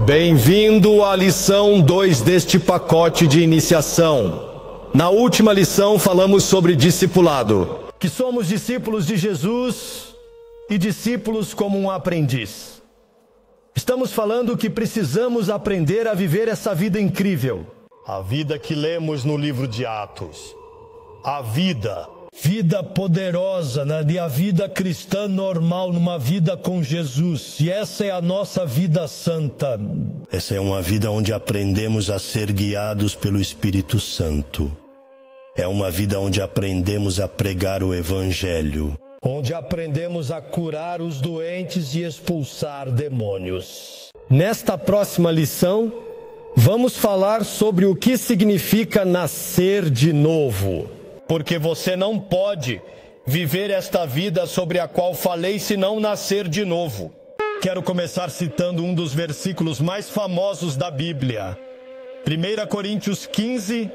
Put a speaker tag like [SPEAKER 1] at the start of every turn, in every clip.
[SPEAKER 1] Bem-vindo à lição 2 deste pacote de iniciação. Na última lição falamos sobre discipulado, que somos discípulos de Jesus e discípulos como um aprendiz. Estamos falando que precisamos aprender a viver essa vida incrível. A vida que lemos no livro de Atos. A vida poderosa, a vida cristã normal, numa vida com Jesus. E essa é a nossa vida santa. Essa é uma vida onde aprendemos a ser guiados pelo Espírito Santo. É uma vida onde aprendemos a pregar o Evangelho. Onde aprendemos a curar os doentes e expulsar demônios. Nesta próxima lição, vamos falar sobre o que significa nascer de novo. Porque você não pode viver esta vida sobre a qual falei se não nascer de novo. Quero começar citando um dos versículos mais famosos da Bíblia. 1 Coríntios 15,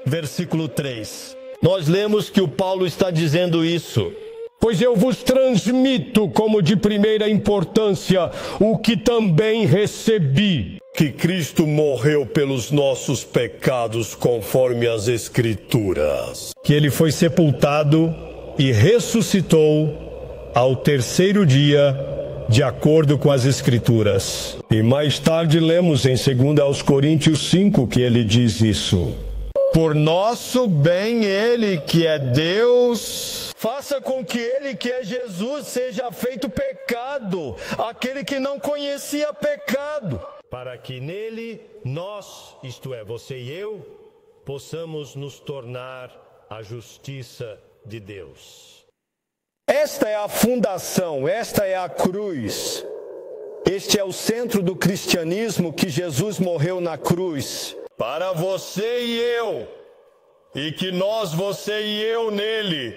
[SPEAKER 1] versículo 3. Nós lemos que o Paulo está dizendo isso. Pois eu vos transmito como de primeira importância o que também recebi. Que Cristo morreu pelos nossos pecados conforme as Escrituras. Que ele foi sepultado e ressuscitou ao terceiro dia, de acordo com as Escrituras. E mais tarde lemos em 2 Coríntios 5 que ele diz isso. Por nosso bem ele que é Deus, faça com que ele que é Jesus seja feito pecado, aquele que não conhecia pecado. Para que nele nós, isto é, você e eu, possamos nos tornar a justiça de Deus. Esta é a fundação, esta é a cruz. Este é o centro do cristianismo, que Jesus morreu na cruz. Para você e eu, e que nós, você e eu nele,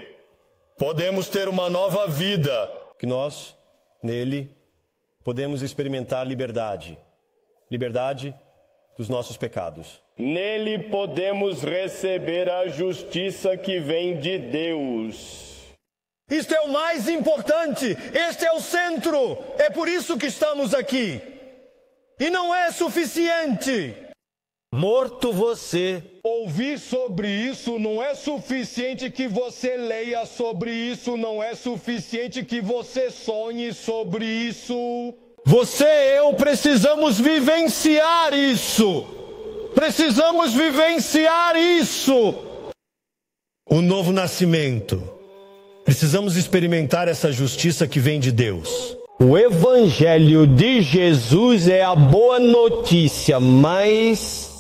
[SPEAKER 1] podemos ter uma nova vida. Que nós, nele, podemos experimentar liberdade. Liberdade dos nossos pecados. Nele podemos receber a justiça que vem de Deus. Isto é o mais importante, este é o centro, é por isso que estamos aqui. E não é suficiente. Morto você. Ouvir sobre isso não é suficiente, que você leia sobre isso, não é suficiente que você sonhe sobre isso. Você e eu precisamos vivenciar isso. Precisamos vivenciar isso. O novo nascimento. Precisamos experimentar essa justiça que vem de Deus. O Evangelho de Jesus é a boa notícia, mas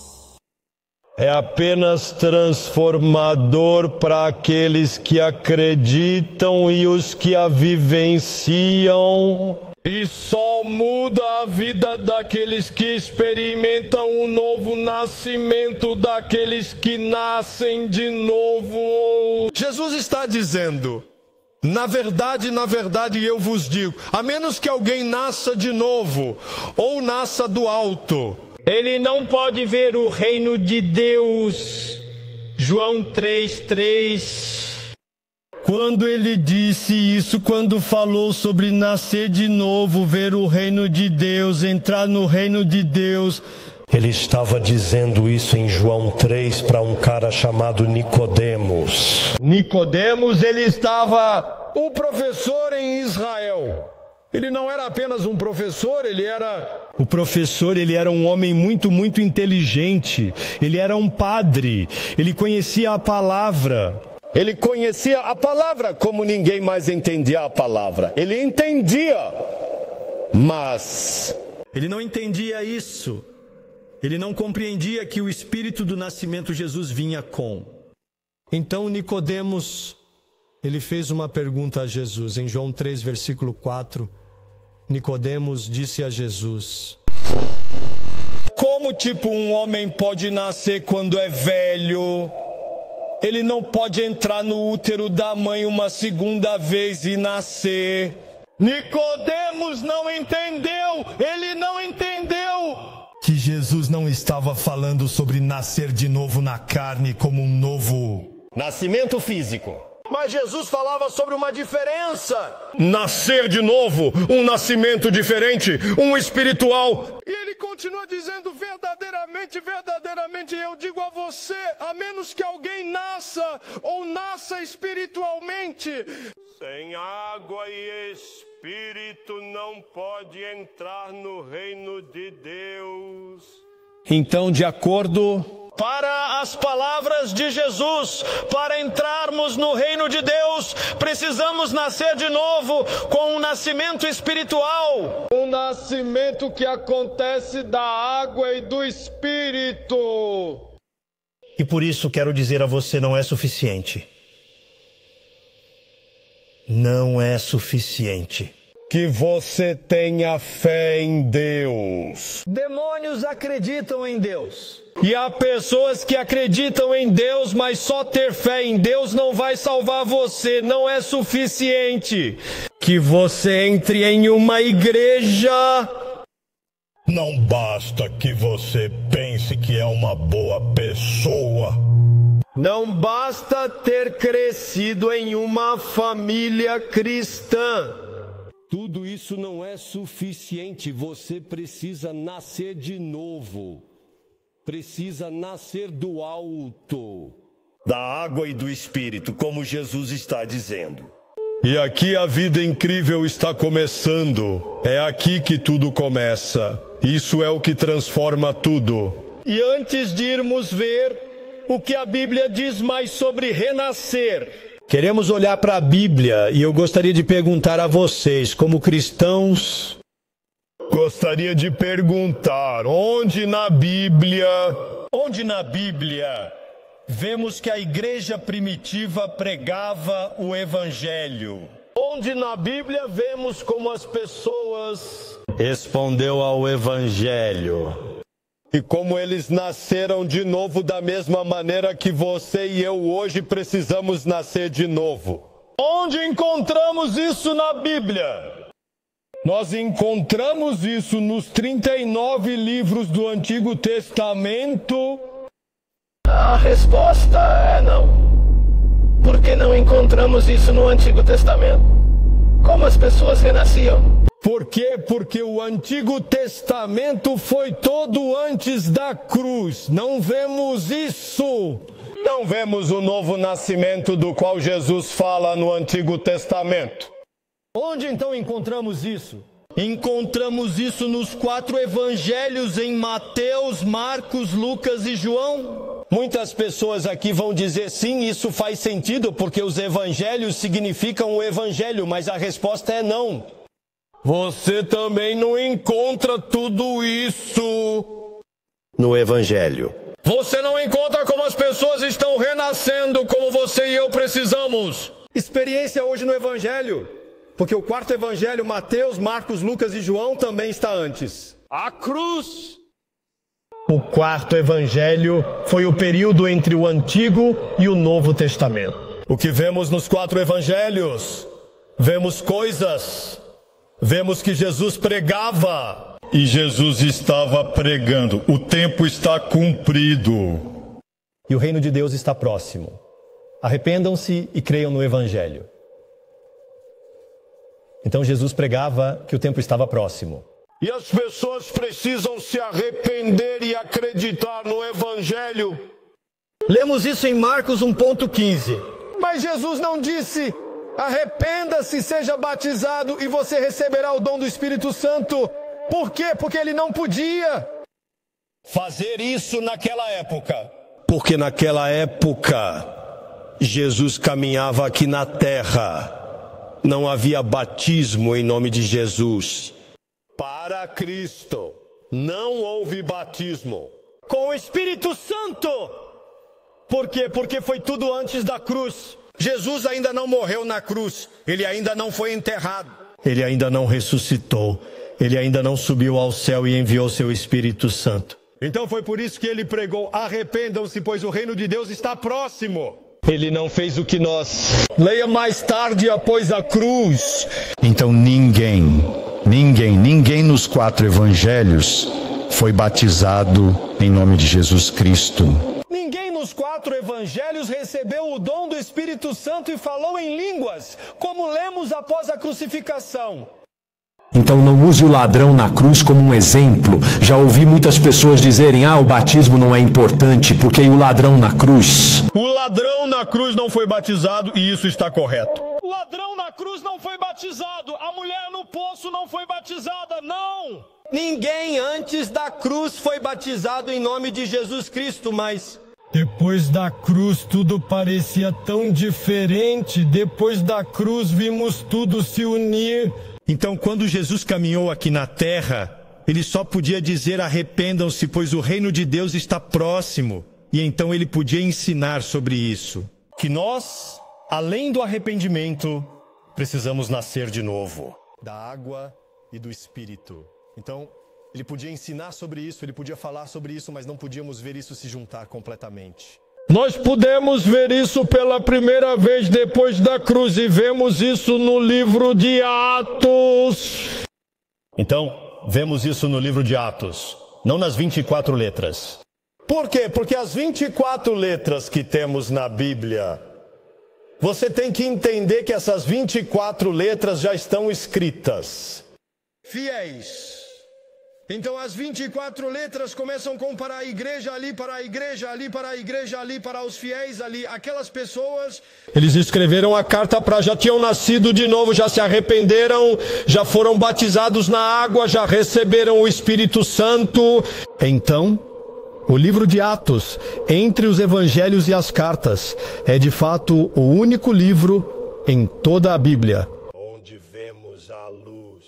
[SPEAKER 1] é apenas transformador para aqueles que acreditam e os que a vivenciam. E só muda a vida daqueles que experimentam o novo nascimento, daqueles que nascem de novo. Jesus está dizendo, na verdade, eu vos digo, a menos que alguém nasça de novo, ou nasça do alto, ele não pode ver o reino de Deus. João 3:3. Quando ele disse isso, quando falou sobre nascer de novo, ver o reino de Deus, entrar no reino de Deus, ele estava dizendo isso em João 3 para um cara chamado Nicodemos. Nicodemos, ele estava um professor em Israel. Ele não era apenas um professor, ele era... O professor, ele era um homem muito inteligente. Ele era um padre, ele conhecia a palavra. Ele conhecia a palavra como ninguém mais entendia a palavra. Ele entendia, mas ele não entendia isso. Ele não compreendia que o espírito do nascimento Jesus vinha com. Então Nicodemos, ele fez uma pergunta a Jesus. Em João 3, versículo 4, Nicodemos disse a Jesus: como um homem pode nascer quando é velho? Ele não pode entrar no útero da mãe uma segunda vez e nascer. Nicodemos não entendeu, ele não entendeu que Jesus não estava falando sobre nascer de novo na carne como um novo nascimento físico. Mas Jesus falava sobre uma diferença. Nascer de novo, um nascimento diferente, um espiritual. E ele
[SPEAKER 2] continua dizendo: verdadeiramente, verdadeiramente, eu digo a você, a menos que alguém nasça ou nasça espiritualmente, sem água e espírito não pode entrar no reino de Deus.
[SPEAKER 1] Então, de acordo
[SPEAKER 2] Para as palavras de Jesus, para entrarmos no reino de Deus, precisamos nascer de novo com um nascimento espiritual. Um nascimento que acontece da água e do Espírito.
[SPEAKER 3] E por isso quero dizer a você, não é suficiente. Não é suficiente.
[SPEAKER 1] que você tenha fé em Deus.
[SPEAKER 4] Demônios acreditam em Deus.
[SPEAKER 1] E há pessoas que acreditam em Deus, mas só ter fé em Deus não vai salvar você, não é suficiente. Que você entre em uma igreja.
[SPEAKER 5] Não basta que você pense que é uma boa pessoa.
[SPEAKER 1] Não basta ter crescido em uma família cristã. Tudo isso não é suficiente. Você precisa nascer de novo. Precisa nascer do alto.
[SPEAKER 5] Da água e do Espírito, como Jesus está dizendo.
[SPEAKER 1] E aqui a vida incrível está começando. É aqui que tudo começa. Isso é o que transforma tudo. E antes de irmos ver o que a Bíblia diz mais sobre renascer, queremos olhar para a Bíblia e eu gostaria de perguntar a vocês, como cristãos,
[SPEAKER 5] Gostaria de perguntar, onde na Bíblia
[SPEAKER 1] vemos que a igreja primitiva pregava o Evangelho? Onde na Bíblia vemos como as pessoas respondeu ao Evangelho? E como eles nasceram de novo da mesma maneira que você e eu hoje precisamos nascer de novo. Onde encontramos isso na Bíblia? Nós encontramos isso nos 39 livros do Antigo Testamento.
[SPEAKER 2] A resposta é não. Por que não encontramos isso no Antigo Testamento? Como as pessoas renasciam?
[SPEAKER 1] Por quê? Porque o Antigo Testamento foi todo antes da cruz. Não vemos isso. Não vemos o novo nascimento do qual Jesus fala no Antigo Testamento.
[SPEAKER 4] Onde então encontramos isso?
[SPEAKER 1] Encontramos isso nos 4 evangelhos em Mateus, Marcos, Lucas e João. Muitas pessoas aqui vão dizer sim, isso faz sentido porque os evangelhos significam o evangelho, mas a resposta é não. Você também não encontra tudo isso
[SPEAKER 5] no Evangelho.
[SPEAKER 1] Você não encontra como as pessoas estão renascendo como você e eu precisamos.
[SPEAKER 4] Experiência hoje no Evangelho. Porque o 4º Evangelho, Mateus, Marcos, Lucas e João, também está antes.
[SPEAKER 1] A cruz.
[SPEAKER 3] O 4º Evangelho foi o período entre o Antigo e o Novo Testamento.
[SPEAKER 1] O que vemos nos 4 evangelhos? Vemos coisas. Vemos que Jesus pregava.
[SPEAKER 5] E Jesus estava pregando. O tempo está cumprido.
[SPEAKER 4] E o reino de Deus está próximo. Arrependam-se e creiam no Evangelho. Então Jesus pregava que o tempo estava próximo.
[SPEAKER 1] E as pessoas precisam se arrepender e acreditar no Evangelho.
[SPEAKER 4] Lemos isso em Marcos 1:15.
[SPEAKER 2] Mas Jesus não disse: arrependa-se, seja batizado e você receberá o dom do Espírito Santo. Por quê? Porque ele não podia
[SPEAKER 1] fazer isso naquela época. Porque naquela época Jesus caminhava aqui na terra. Não havia batismo em nome de Jesus. Para Cristo não houve batismo
[SPEAKER 4] com o Espírito Santo. Por quê? Porque foi tudo antes da cruz.
[SPEAKER 1] Jesus ainda não morreu na cruz. Ele ainda não foi enterrado.
[SPEAKER 3] Ele ainda não ressuscitou. Ele ainda não subiu ao céu e enviou seu Espírito Santo.
[SPEAKER 1] Então foi por isso que ele pregou: arrependam-se, pois o reino de Deus está próximo. Ele não fez o que nós. Leia mais tarde após a cruz.
[SPEAKER 6] Então ninguém nos 4 evangelhos foi batizado em nome de Jesus Cristo.
[SPEAKER 4] Ninguém nos 4 evangelhos recebeu o dom do Espírito Santo e falou em línguas, como lemos após a crucificação.
[SPEAKER 7] Então não use o ladrão na cruz como um exemplo. Já ouvi muitas pessoas dizerem, o batismo não é importante, porque o ladrão na cruz.
[SPEAKER 4] O ladrão na cruz não foi batizado e isso está correto.
[SPEAKER 2] O ladrão na cruz não foi batizado. A mulher no poço não foi batizada, não.
[SPEAKER 1] Ninguém antes da cruz foi batizado em nome de Jesus Cristo, mas...
[SPEAKER 3] Depois da cruz tudo parecia tão diferente. Depois da cruz vimos tudo se unir.
[SPEAKER 4] Então, quando Jesus caminhou aqui na terra, ele só podia dizer arrependam-se, pois o reino de Deus está próximo. E então ele podia ensinar sobre isso. Que nós, além do arrependimento, precisamos nascer de novo. Da água e do Espírito. Então, ele podia ensinar sobre isso, ele podia falar sobre isso, mas não podíamos ver isso se juntar completamente.
[SPEAKER 3] Nós pudemos ver isso pela primeira vez depois da cruz e vemos isso no livro de Atos.
[SPEAKER 4] Então, vemos isso no livro de Atos, não nas 24 letras. Por quê? Porque as 24 letras que temos na Bíblia, você tem que entender que essas 24 letras já estão escritas.
[SPEAKER 2] Fiéis. Então as 24 letras começam com para a igreja ali, para a igreja ali, para a igreja ali, para os fiéis ali, aquelas pessoas.
[SPEAKER 3] Eles escreveram a carta para já tinham nascido de novo, já se arrependeram, já foram batizados na água, já receberam o Espírito Santo.
[SPEAKER 4] Então, o livro de Atos, entre os evangelhos e as cartas, é de fato o único livro em toda a Bíblia onde vemos a luz.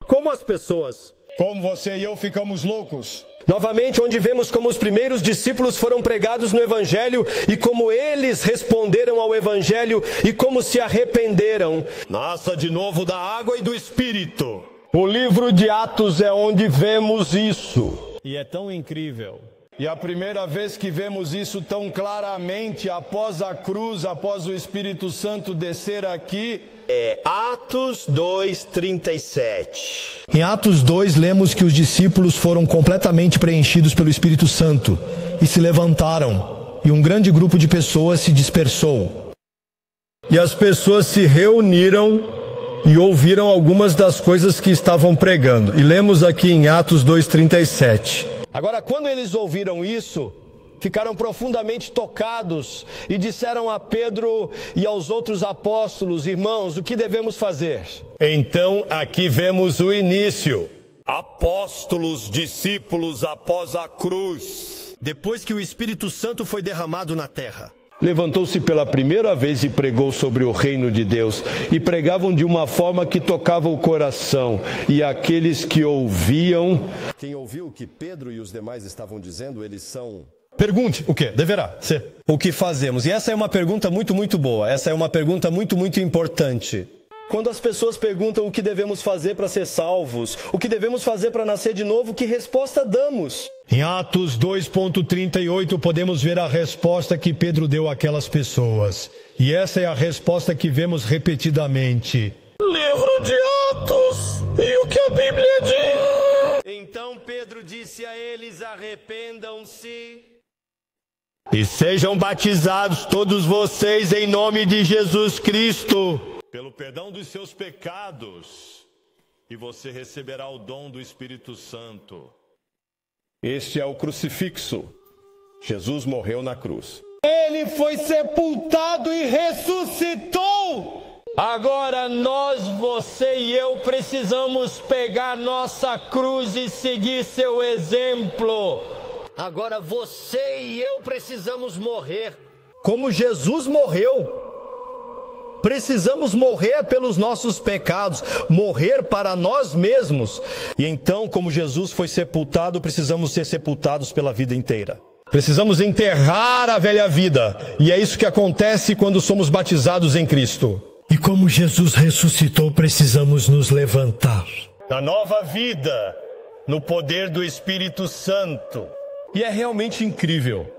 [SPEAKER 1] Como as pessoas...
[SPEAKER 4] Como você e eu ficamos loucos.
[SPEAKER 1] Novamente, onde vemos como os primeiros discípulos foram pregados no Evangelho e como eles responderam ao Evangelho e como se arrependeram.
[SPEAKER 4] Nasça de novo da água e do Espírito.
[SPEAKER 3] O livro de Atos é onde vemos isso.
[SPEAKER 4] E é tão incrível. E a primeira vez que vemos isso tão claramente, após a cruz, após o Espírito Santo descer aqui,
[SPEAKER 1] é Atos 2:37.
[SPEAKER 4] Em Atos 2, lemos que os discípulos foram completamente preenchidos pelo Espírito Santo e se levantaram, e um grande grupo de pessoas se dispersou.
[SPEAKER 3] E as pessoas se reuniram e ouviram algumas das coisas que estavam pregando. E lemos aqui em Atos 2:37.
[SPEAKER 1] Agora, quando eles ouviram isso, ficaram profundamente tocados e disseram a Pedro e aos outros apóstolos: irmãos, o que devemos fazer?
[SPEAKER 4] Então, aqui vemos o início.
[SPEAKER 5] Apóstolos, discípulos após a cruz.
[SPEAKER 4] Depois que o Espírito Santo foi derramado na terra.
[SPEAKER 3] Levantou-se pela primeira vez e pregou sobre o reino de Deus. E pregavam de uma forma que tocava o coração. E aqueles que ouviam...
[SPEAKER 4] Quem ouviu o que Pedro e os demais estavam dizendo, eles são... Pergunte, o que? Deverá ser. O que fazemos? E essa é uma pergunta muito boa. Essa é uma pergunta muito importante. Quando as pessoas perguntam o que devemos fazer para ser salvos, o que devemos fazer para nascer de novo, que resposta damos?
[SPEAKER 3] Em Atos 2:38 podemos ver a resposta que Pedro deu àquelas pessoas. E essa é a resposta que vemos repetidamente.
[SPEAKER 2] Livro de Atos, e o que a Bíblia diz?
[SPEAKER 1] Então Pedro disse a eles: arrependam-se
[SPEAKER 3] e sejam batizados todos vocês em nome de Jesus Cristo,
[SPEAKER 5] pelo perdão dos seus pecados, e você receberá o dom do Espírito Santo.
[SPEAKER 4] Este é o crucifixo. Jesus morreu na cruz.
[SPEAKER 3] Ele foi sepultado e ressuscitou. Agora nós, você e eu, precisamos pegar nossa cruz e seguir seu exemplo.
[SPEAKER 1] Agora você e eu precisamos morrer.
[SPEAKER 4] Como Jesus morreu. Precisamos morrer pelos nossos pecados, morrer para nós mesmos. E então, como Jesus foi sepultado, precisamos ser sepultados pela vida inteira. Precisamos enterrar a velha vida. E é isso que acontece quando somos batizados em Cristo.
[SPEAKER 3] E como Jesus ressuscitou, precisamos nos levantar.
[SPEAKER 4] Na nova vida, no poder do Espírito Santo. E é realmente incrível.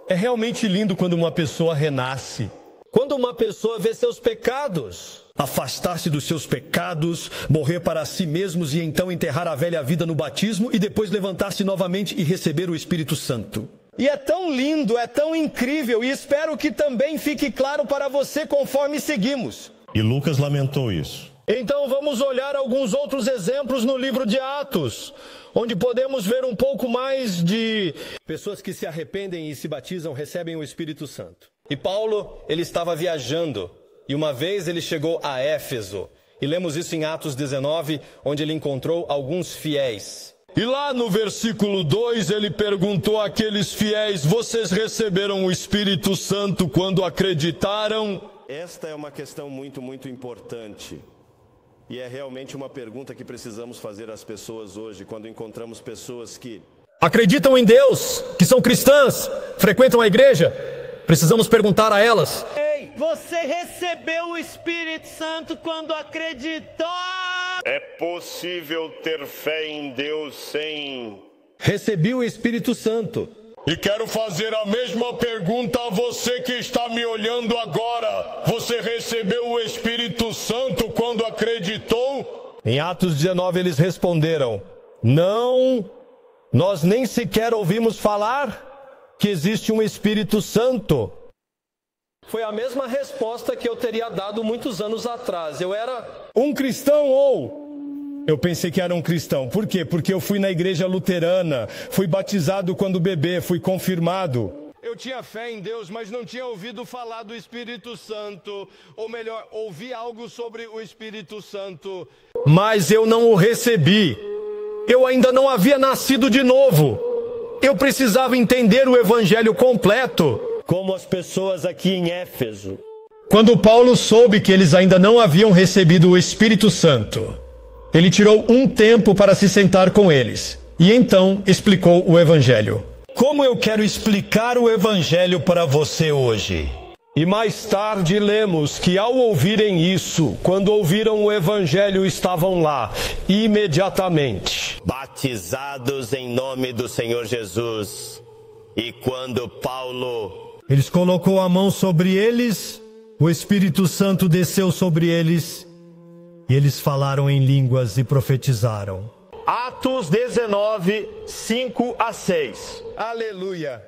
[SPEAKER 4] É realmente lindo quando uma pessoa renasce.
[SPEAKER 1] Quando uma pessoa vê seus pecados,
[SPEAKER 4] afastar-se dos seus pecados, morrer para si mesmos e então enterrar a velha vida no batismo e depois levantar-se novamente e receber o Espírito Santo.
[SPEAKER 1] E é tão lindo, é tão incrível, e espero que também fique claro para você conforme seguimos.
[SPEAKER 5] E Lucas lamentou isso.
[SPEAKER 1] Então vamos olhar alguns outros exemplos no livro de Atos, onde podemos ver um pouco mais de pessoas que se arrependem e se batizam, recebem o Espírito Santo. E Paulo, ele estava viajando, e uma vez ele chegou a Éfeso, e lemos isso em Atos 19, onde ele encontrou alguns fiéis. E lá no versículo 2 ele perguntou àqueles fiéis: vocês receberam o Espírito Santo quando acreditaram? Esta é uma questão muito importante. E é realmente uma pergunta que precisamos fazer às pessoas hoje, quando encontramos pessoas que acreditam em Deus, que são cristãs, frequentam a igreja. Precisamos perguntar a elas:
[SPEAKER 3] Ei, você recebeu o Espírito Santo quando acreditou?
[SPEAKER 2] É possível ter fé em Deus sem...
[SPEAKER 1] Recebi o Espírito Santo.
[SPEAKER 5] E quero fazer a mesma pergunta a você que está me olhando agora. Você recebeu o Espírito Santo quando acreditou?
[SPEAKER 1] Em Atos 19 eles responderam: não, nós nem sequer ouvimos falar que existe um Espírito Santo. Foi a mesma resposta que eu teria dado muitos anos atrás. Eu era um cristão ou... Eu pensei que era um cristão. Por quê? Porque eu fui na igreja luterana, fui batizado quando bebê, fui confirmado. Eu tinha fé em Deus, mas não tinha ouvido falar do Espírito Santo. Ou melhor, ouvi algo sobre o Espírito Santo. Mas eu não o recebi. Eu ainda não havia nascido de novo. Eu precisava entender o evangelho completo. Como as pessoas aqui em Éfeso. Quando Paulo soube que eles ainda não haviam recebido o Espírito Santo, ele tirou um tempo para se sentar com eles. E então explicou o evangelho. Como eu quero explicar o evangelho para você hoje? E mais tarde lemos que ao ouvirem isso, quando ouviram o evangelho, estavam lá, imediatamente, batizados em nome do Senhor Jesus. E quando Paulo... Eles colocou a mão sobre eles, o Espírito Santo desceu sobre eles, e eles falaram em línguas e profetizaram. Atos 19, 5 a 6. Aleluia!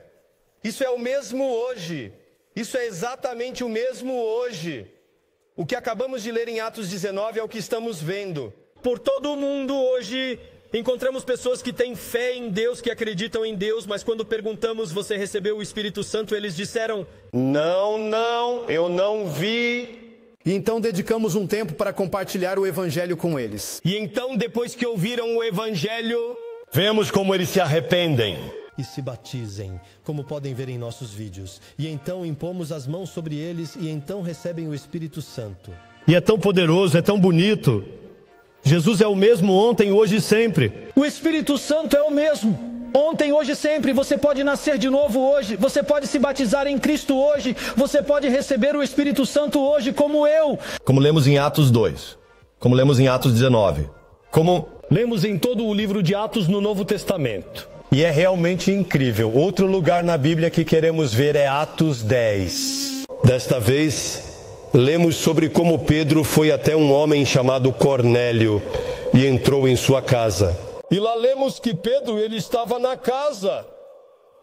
[SPEAKER 1] Isso é o mesmo hoje. Isso é exatamente o mesmo hoje. O que acabamos de ler em Atos 19 é o que estamos vendo. Por todo o mundo hoje, encontramos pessoas que têm fé em Deus, que acreditam em Deus, mas quando perguntamos: você recebeu o Espírito Santo? Eles disseram: não, eu não vi. E então dedicamos um tempo para compartilhar o evangelho com eles. E então, depois que ouviram o evangelho, vemos como eles se arrependem e se batizem, como podem ver em nossos vídeos. E então impomos as mãos sobre eles e então recebem o Espírito Santo. E é tão poderoso, é tão bonito. Jesus é o mesmo ontem, hoje e sempre. O Espírito Santo é o mesmo ontem, hoje e sempre. Você pode nascer de novo hoje. Você pode se batizar em Cristo hoje. Você pode receber o Espírito Santo hoje, como eu. Como lemos em Atos 2. Como lemos em Atos 19. Como lemos em todo o livro de Atos no Novo Testamento. E é realmente incrível. Outro lugar na Bíblia que queremos ver é Atos 10. Desta vez, lemos sobre como Pedro foi até um homem chamado Cornélio e entrou em sua casa. E lá lemos que Pedro, ele estava na casa.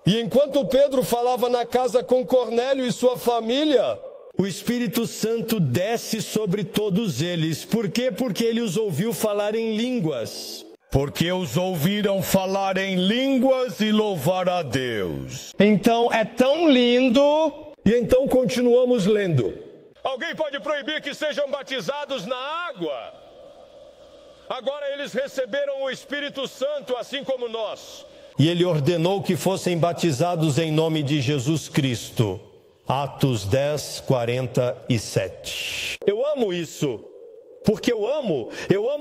[SPEAKER 1] E enquanto Pedro falava na casa com Cornélio e sua família, o Espírito Santo desce sobre todos eles. Por quê? Porque ele os ouviu falar em línguas. Porque os ouviram falar em línguas e louvar a Deus. Então é tão lindo. E então continuamos lendo. Alguém pode proibir que sejam batizados na água? Agora eles receberam o Espírito Santo, assim como nós. E ele ordenou que fossem batizados em nome de Jesus Cristo. Atos 10, 47. Eu amo isso. Porque eu amo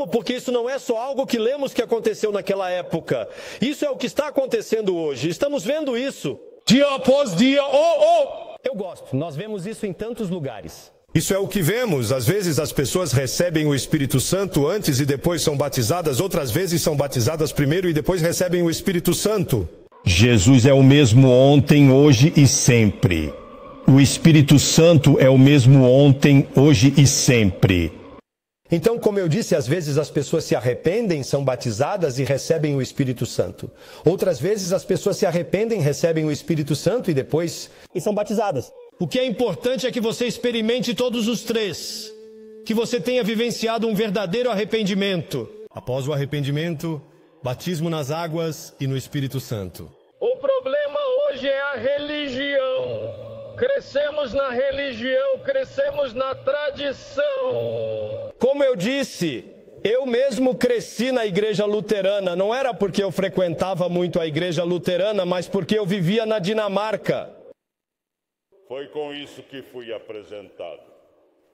[SPEAKER 1] porque isso não é só algo que lemos que aconteceu naquela época. Isso é o que está acontecendo hoje. Estamos vendo isso. Dia após dia. Eu gosto. Nós vemos isso em tantos lugares. Isso é o que vemos. Às vezes as pessoas recebem o Espírito Santo antes e depois são batizadas. Outras vezes são batizadas primeiro e depois recebem o Espírito Santo. Jesus é o mesmo ontem, hoje e sempre. O Espírito Santo é o mesmo ontem, hoje e sempre. Então, como eu disse, às vezes as pessoas se arrependem, são batizadas e recebem o Espírito Santo. Outras vezes as pessoas se arrependem, recebem o Espírito Santo e são batizadas. O que é importante é que você experimente todos os três. que você tenha vivenciado um verdadeiro arrependimento. Após o arrependimento, batismo nas águas e no Espírito Santo.
[SPEAKER 3] O problema hoje é a religião. Crescemos na religião, crescemos na tradição.
[SPEAKER 1] Como eu disse, eu mesmo cresci na igreja luterana. Não era porque eu frequentava muito a igreja luterana, mas porque eu vivia na Dinamarca.
[SPEAKER 5] Foi com isso que fui apresentado.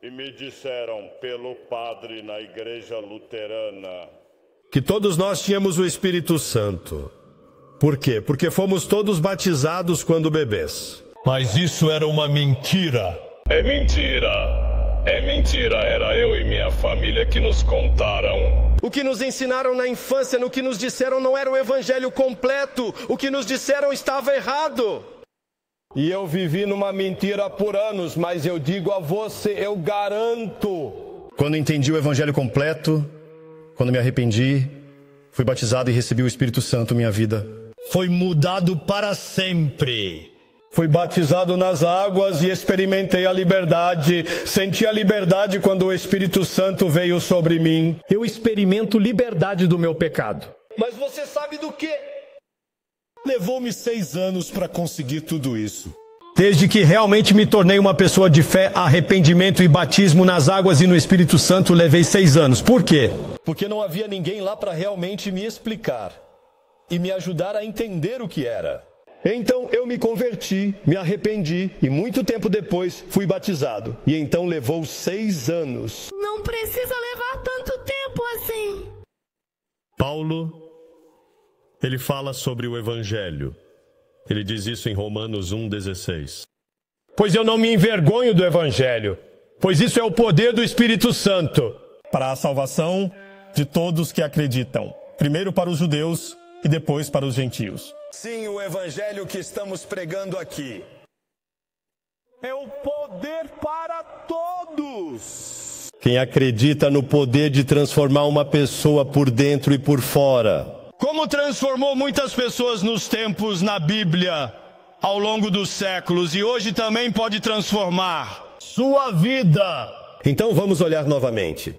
[SPEAKER 5] E me disseram pelo padre na igreja luterana
[SPEAKER 1] que todos nós tínhamos o Espírito Santo. Por quê? Porque fomos todos batizados quando bebês.
[SPEAKER 5] Mas isso era uma mentira. É mentira. É mentira. Era eu e minha família que nos contaram.
[SPEAKER 1] O que nos ensinaram na infância, no que nos disseram não era o evangelho completo. O que nos disseram estava errado. E eu vivi numa mentira por anos, mas eu digo a você, eu garanto. Quando entendi o evangelho completo, quando me arrependi, fui batizado e recebi o Espírito Santo, minha vida
[SPEAKER 4] foi mudado para sempre.
[SPEAKER 1] Fui batizado nas águas e experimentei a liberdade. Senti a liberdade quando o Espírito Santo veio sobre mim.
[SPEAKER 3] Eu experimento liberdade do meu pecado.
[SPEAKER 1] Mas você sabe do quê?
[SPEAKER 4] Levou-me 6 anos para conseguir tudo isso.
[SPEAKER 1] Desde que realmente me tornei uma pessoa de fé, arrependimento e batismo nas águas e no Espírito Santo, levei 6 anos. Por quê? Porque não havia ninguém lá para realmente me explicar e me ajudar a entender o que era. Então eu me converti, me arrependi e muito tempo depois fui batizado. E então levou 6 anos.
[SPEAKER 8] Não precisa levar tanto tempo assim.
[SPEAKER 4] Paulo, ele fala sobre o Evangelho. Ele diz isso em Romanos 1,16.
[SPEAKER 1] Pois eu não me envergonho do Evangelho, pois isso é o poder do Espírito Santo
[SPEAKER 4] para a salvação de todos que acreditam. Primeiro para os judeus e depois para os gentios.
[SPEAKER 1] Sim, o Evangelho que estamos pregando aqui
[SPEAKER 2] é o poder para todos.
[SPEAKER 1] Quem acredita no poder de transformar uma pessoa por dentro e por fora. Como transformou muitas pessoas nos tempos na Bíblia, ao longo dos séculos, e hoje também pode transformar sua vida. Então vamos olhar novamente.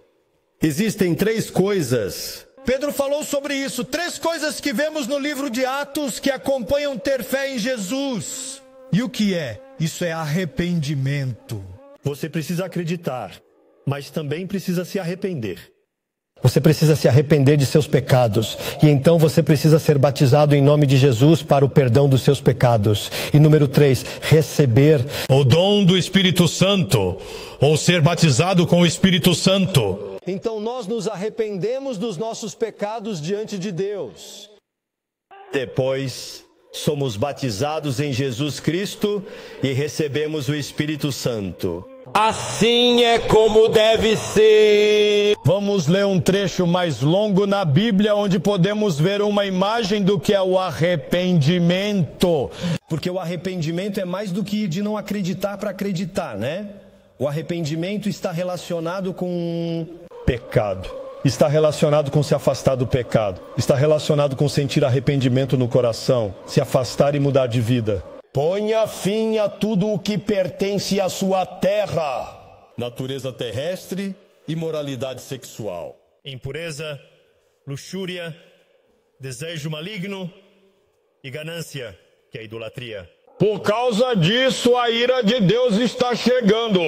[SPEAKER 1] Existem 3 coisas. Pedro falou sobre isso, 3 coisas que vemos no livro de Atos que acompanham ter fé em Jesus.
[SPEAKER 4] E o que é? Isso é arrependimento.
[SPEAKER 1] Você precisa acreditar, mas também precisa se arrepender.
[SPEAKER 3] Você precisa se arrepender de seus pecados. E então você precisa ser batizado em nome de Jesus para o perdão dos seus pecados. E número 3, receber
[SPEAKER 4] o dom do Espírito Santo, ou ser batizado com o Espírito Santo.
[SPEAKER 1] Então nós nos arrependemos dos nossos pecados diante de Deus. Depois, somos batizados em Jesus Cristo e recebemos o Espírito Santo.
[SPEAKER 3] Assim é como deve ser.
[SPEAKER 1] Vamos ler um trecho mais longo na Bíblia, onde podemos ver uma imagem do que é o arrependimento. Porque o arrependimento é mais do que de não acreditar para acreditar, né? O arrependimento está relacionado com pecado. Está relacionado com se afastar do pecado. Está relacionado com sentir arrependimento no coração, se afastar e mudar de vida. Ponha fim a tudo o que pertence à sua terra.
[SPEAKER 4] Natureza terrestre e moralidade sexual. Impureza, luxúria, desejo maligno e ganância, que é a idolatria.
[SPEAKER 2] Por causa disso, a ira de Deus está chegando.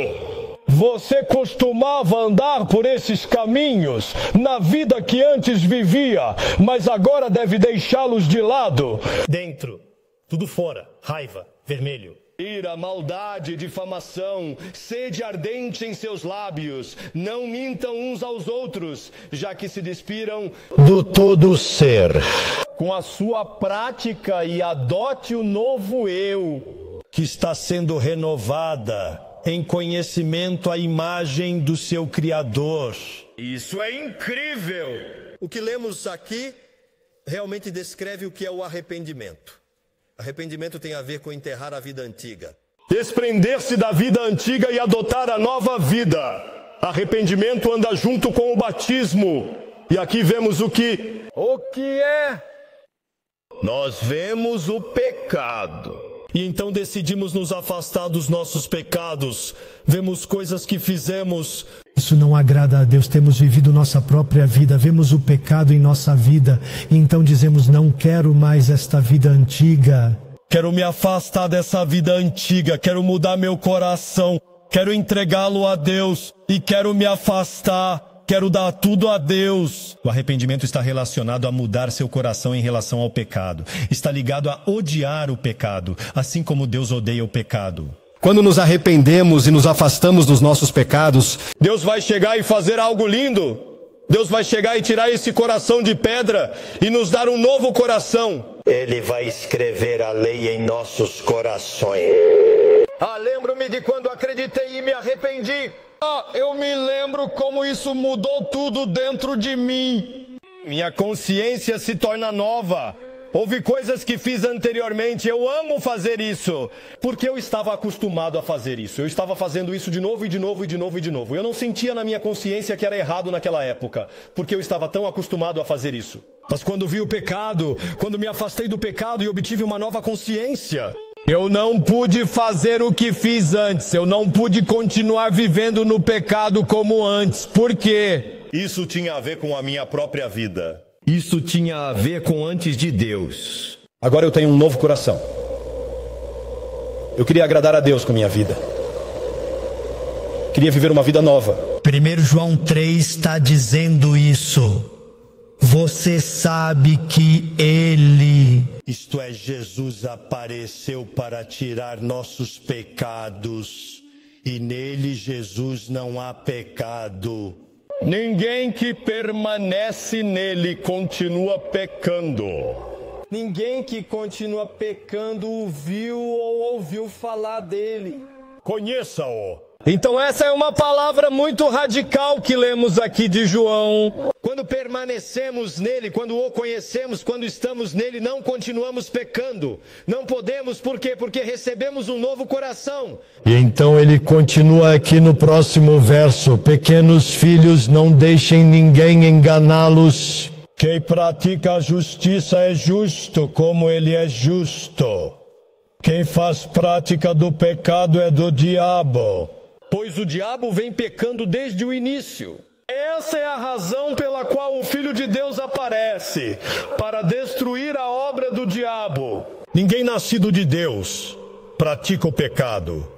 [SPEAKER 2] Você costumava andar por esses caminhos na vida que antes vivia, mas agora deve deixá-los de lado.
[SPEAKER 4] Dentro, tudo fora, raiva, vermelho.
[SPEAKER 1] Ira, maldade, difamação, sede ardente em seus lábios. Não mintam uns aos outros, já que se despiram
[SPEAKER 3] do todo ser.
[SPEAKER 1] Com a sua prática e adote o novo eu,
[SPEAKER 4] que está sendo renovada em conhecimento à imagem do seu Criador.
[SPEAKER 1] Isso é incrível! O que lemos aqui realmente descreve o que é o arrependimento. Arrependimento tem a ver com enterrar a vida antiga.
[SPEAKER 2] Desprender-se da vida antiga e adotar a nova vida. Arrependimento anda junto com o batismo. E aqui vemos o que?
[SPEAKER 1] O que é? Nós vemos o pecado.
[SPEAKER 4] E então decidimos nos afastar dos nossos pecados. Vemos coisas que fizemos
[SPEAKER 9] Isso não agrada a Deus. Temos vivido nossa própria vida, vemos o pecado em nossa vida e então dizemos: não quero mais esta vida antiga.
[SPEAKER 1] Quero me afastar dessa vida antiga, quero mudar meu coração, quero entregá-lo a Deus e quero me afastar, quero dar tudo a Deus.
[SPEAKER 4] O arrependimento está relacionado a mudar seu coração em relação ao pecado. Está ligado a odiar o pecado, assim como Deus odeia o pecado.
[SPEAKER 1] Quando nos arrependemos e nos afastamos dos nossos pecados, Deus vai chegar e fazer algo lindo. Deus vai chegar e tirar esse coração de pedra e nos dar um novo coração.
[SPEAKER 3] Ele vai escrever a lei em nossos corações. Lembro-me de quando acreditei e me arrependi.
[SPEAKER 1] Eu me lembro como isso mudou tudo dentro de mim. Minha consciência se torna nova. Houve coisas que fiz anteriormente, eu amo fazer isso, porque eu estava acostumado a fazer isso. Eu estava fazendo isso de novo e de novo e de novo e de novo. Eu não sentia na minha consciência que era errado naquela época, porque eu estava tão acostumado a fazer isso. Mas quando vi o pecado, quando me afastei do pecado e obtive uma nova consciência, eu não pude fazer o que fiz antes. Eu não pude continuar vivendo no pecado como antes. Por quê? Isso tinha a ver com a minha própria vida. Isso tinha a ver com antes de Deus. Agora eu tenho um novo coração. Eu queria agradar a Deus com minha vida. Queria viver uma vida nova.
[SPEAKER 9] 1 João 3 está dizendo isso. Você sabe que Ele,
[SPEAKER 1] isto é, Jesus, apareceu para tirar nossos pecados. E nele, Jesus, não há pecado. Ninguém que permanece nele continua pecando.
[SPEAKER 3] Ninguém que continua pecando o viu ou ouviu falar dele.
[SPEAKER 1] Conheça-o. Então essa é uma palavra muito radical que lemos aqui de João. Quando permanecemos nele, quando o conhecemos, quando estamos nele, não continuamos pecando. Não podemos, por quê? Porque recebemos um novo coração.
[SPEAKER 6] E então ele continua aqui no próximo verso: pequenos filhos, não deixem ninguém enganá-los.
[SPEAKER 1] Quem pratica a justiça é justo, como ele é justo. Quem faz prática do pecado é do diabo, pois o diabo vem pecando desde o início. Essa é a razão pela qual o Filho de Deus aparece, para destruir a obra do diabo. Ninguém nascido de Deus pratica o pecado,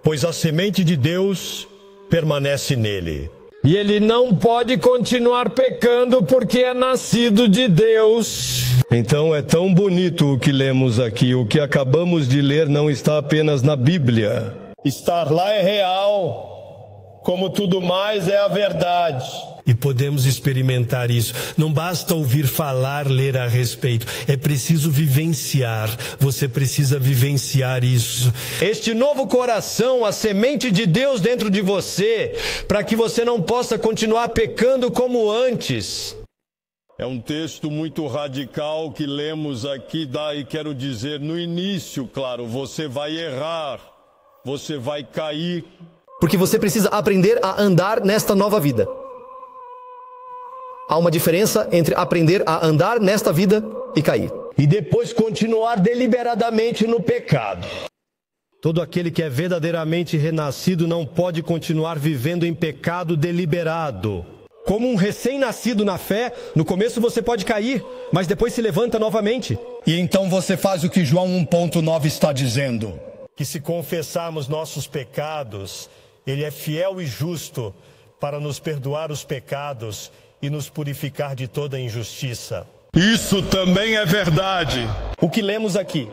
[SPEAKER 1] pois a semente de Deus permanece nele.
[SPEAKER 3] E ele não pode continuar pecando porque é nascido de Deus.
[SPEAKER 1] Então é tão bonito o que lemos aqui. O que acabamos de ler não está apenas na Bíblia. Estar lá é real, como tudo mais é a verdade.
[SPEAKER 9] E podemos experimentar isso. Não basta ouvir falar, ler a respeito. É preciso vivenciar. Você precisa vivenciar isso.
[SPEAKER 1] Este novo coração, a semente de Deus dentro de você, para que você não possa continuar pecando como antes. É um texto muito radical que lemos aqui, e quero dizer, no início, claro, você vai errar, você vai cair.
[SPEAKER 10] Porque você precisa aprender a andar nesta nova vida. Há uma diferença entre aprender a andar nesta vida e cair.
[SPEAKER 1] E depois continuar deliberadamente no pecado. Todo aquele que é verdadeiramente renascido não pode continuar vivendo em pecado deliberado. Como um recém-nascido na fé, no começo você pode cair, mas depois se levanta novamente.
[SPEAKER 4] E então você faz o que João 1.9 está dizendo.
[SPEAKER 1] Que se confessarmos nossos pecados, Ele é fiel e justo para nos perdoar os pecados e nos purificar de toda injustiça. Isso também é verdade. O que lemos aqui?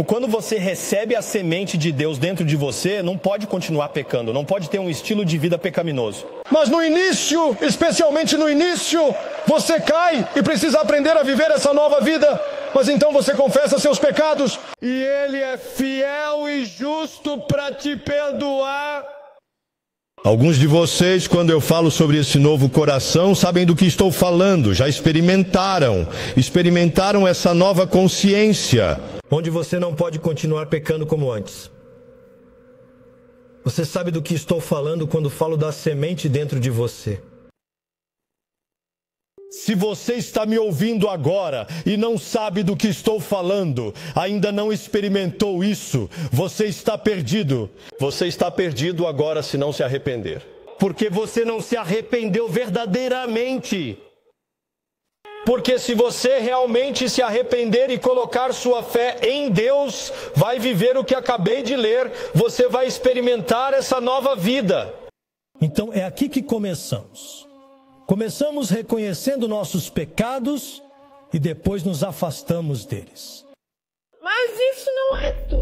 [SPEAKER 1] Quando você recebe a semente de Deus dentro de você, não pode continuar pecando, não pode ter um estilo de vida pecaminoso. Mas no início, especialmente no início, você cai e precisa aprender a viver essa nova vida. Mas então você confessa seus pecados. E Ele é fiel e justo para te perdoar. Alguns de vocês, quando eu falo sobre esse novo coração, sabem do que estou falando, já experimentaram essa nova consciência. Onde você não pode continuar pecando como antes. Você sabe do que estou falando quando falo da semente dentro de você. Se você está me ouvindo agora e não sabe do que estou falando, ainda não experimentou isso, você está perdido. Você está perdido agora se não se arrepender. Porque você não se arrependeu verdadeiramente. Porque se você realmente se arrepender e colocar sua fé em Deus, vai viver o que acabei de ler, você vai experimentar essa nova vida.
[SPEAKER 9] Então é aqui que começamos. Começamos reconhecendo nossos pecados e depois nos afastamos deles.
[SPEAKER 8] Mas isso não é tudo.